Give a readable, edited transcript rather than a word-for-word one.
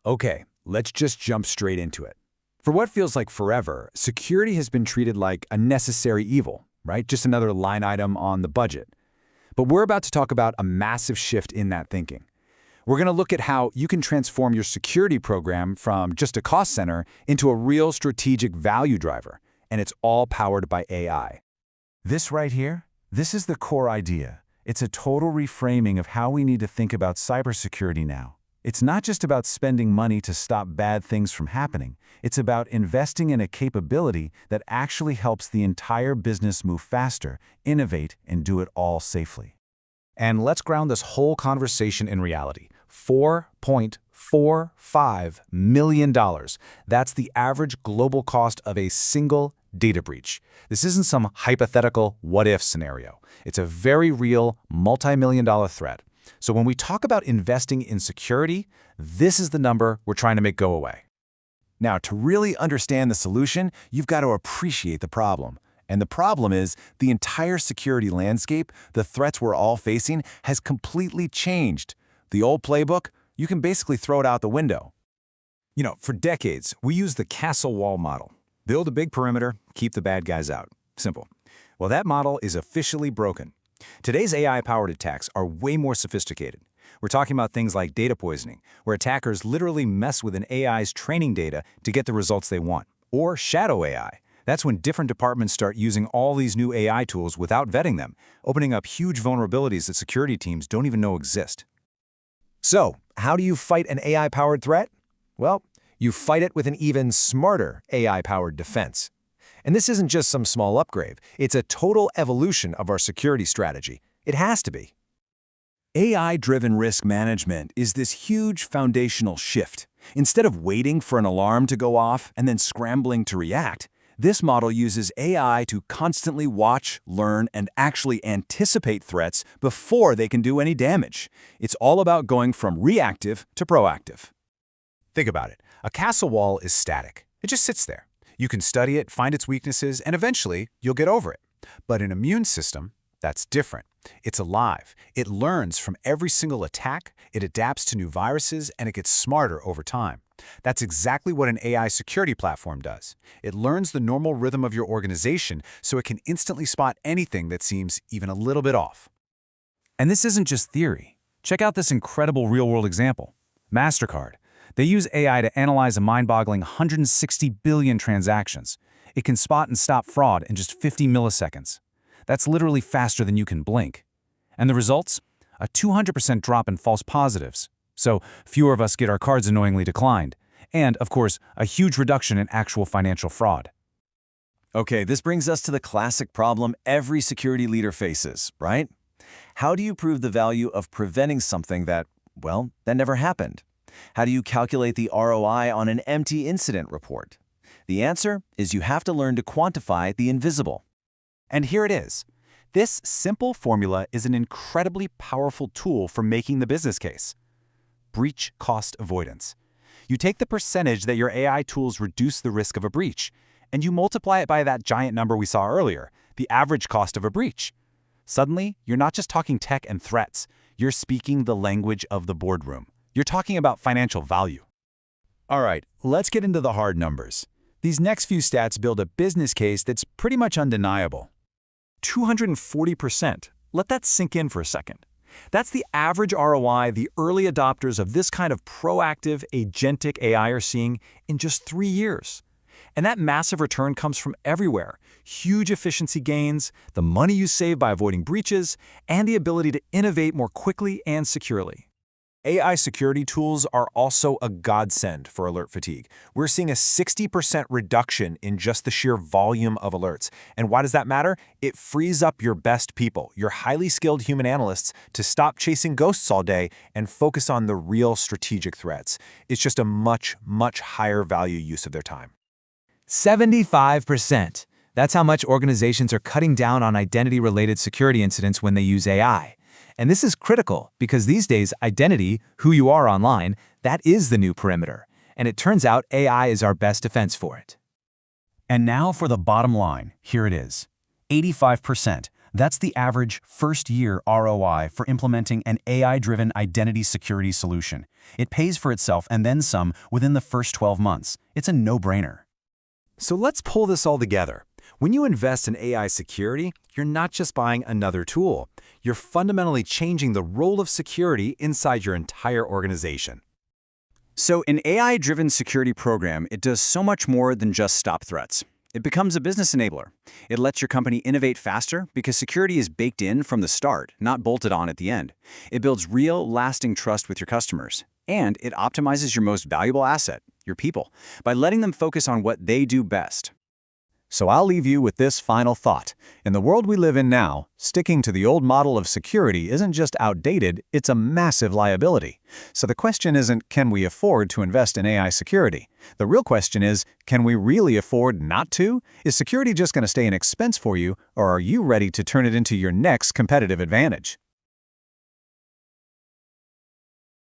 Okay, let's just jump straight into it. For what feels like forever, security has been treated like a necessary evil, right? Just another line item on the budget. But we're about to talk about a massive shift in that thinking. We're going to look at how you can transform your security program from just a cost center into a real strategic value driver, and it's all powered by AI. This right here, this is the core idea. It's a total reframing of how we need to think about cybersecurity now. It's not just about spending money to stop bad things from happening. It's about investing in a capability that actually helps the entire business move faster, innovate, and do it all safely. And let's ground this whole conversation in reality. $4.45 million. That's the average global cost of a single data breach. This isn't some hypothetical what-if scenario. It's a very real, multi-million-dollar threat. So when we talk about investing in security, this is the number we're trying to make go away. Now, to really understand the solution, you've got to appreciate the problem. And the problem is the entire security landscape, the threats we're all facing, has completely changed. The old playbook, you can basically throw it out the window. For decades, we used the castle wall model. Build a big perimeter, keep the bad guys out. Simple. Well, that model is officially broken. Today's AI-powered attacks are way more sophisticated. We're talking about things like data poisoning, where attackers literally mess with an AI's training data to get the results they want. Or shadow AI. That's when different departments start using all these new AI tools without vetting them, opening up huge vulnerabilities that security teams don't even know exist. So, how do you fight an AI-powered threat? Well, you fight it with an even smarter AI-powered defense. And this isn't just some small upgrade. It's a total evolution of our security strategy. It has to be. AI-driven risk management is this huge foundational shift. Instead of waiting for an alarm to go off and then scrambling to react, this model uses AI to constantly watch, learn, and actually anticipate threats before they can do any damage. It's all about going from reactive to proactive. Think about it. A castle wall is static. It just sits there. You can study it, find its weaknesses, and eventually you'll get over it. But an immune system, that's different. It's alive. It learns from every single attack, it adapts to new viruses, and it gets smarter over time. That's exactly what an AI security platform does. It learns the normal rhythm of your organization so it can instantly spot anything that seems even a little bit off. And this isn't just theory. Check out this incredible real-world example. MasterCard. They use AI to analyze a mind-boggling 160 billion transactions. It can spot and stop fraud in just 50 milliseconds. That's literally faster than you can blink. And the results? A 200% drop in false positives. So fewer of us get our cards annoyingly declined. And, of course, a huge reduction in actual financial fraud. Okay, this brings us to the classic problem every security leader faces, right? How do you prove the value of preventing something that never happened? How do you calculate the ROI on an empty incident report? The answer is you have to learn to quantify the invisible. And here it is. This simple formula is an incredibly powerful tool for making the business case. Breach cost avoidance. You take the percentage that your AI tools reduce the risk of a breach, and you multiply it by that giant number we saw earlier, the average cost of a breach. Suddenly, you're not just talking tech and threats. You're speaking the language of the boardroom. You're talking about financial value. All right, let's get into the hard numbers. These next few stats build a business case that's pretty much undeniable. 240%. Let that sink in for a second. That's the average ROI the early adopters of this kind of proactive, agentic AI are seeing in just 3 years. And that massive return comes from everywhere. Huge efficiency gains, the money you save by avoiding breaches, and the ability to innovate more quickly and securely. AI security tools are also a godsend for alert fatigue. We're seeing a 60% reduction in just the sheer volume of alerts. And why does that matter? It frees up your best people, your highly skilled human analysts, to stop chasing ghosts all day and focus on the real strategic threats. It's just a much, much higher value use of their time. 75%. That's how much organizations are cutting down on identity-related security incidents when they use AI. And this is critical because these days, identity, who you are online, that is the new perimeter. And it turns out AI is our best defense for it. And now for the bottom line. Here it is. 85%. That's the average first-year ROI for implementing an AI-driven identity security solution. It pays for itself and then some within the first 12 months. It's a no-brainer. So let's pull this all together. When you invest in AI security, you're not just buying another tool. You're fundamentally changing the role of security inside your entire organization. So an AI-driven security program, it does so much more than just stop threats. It becomes a business enabler. It lets your company innovate faster because security is baked in from the start, not bolted on at the end. It builds real, lasting trust with your customers. And it optimizes your most valuable asset, your people, by letting them focus on what they do best. So I'll leave you with this final thought. In the world we live in now, sticking to the old model of security isn't just outdated, it's a massive liability. So the question isn't, can we afford to invest in AI security? The real question is, can we really afford not to? Is security just going to stay an expense for you, or are you ready to turn it into your next competitive advantage?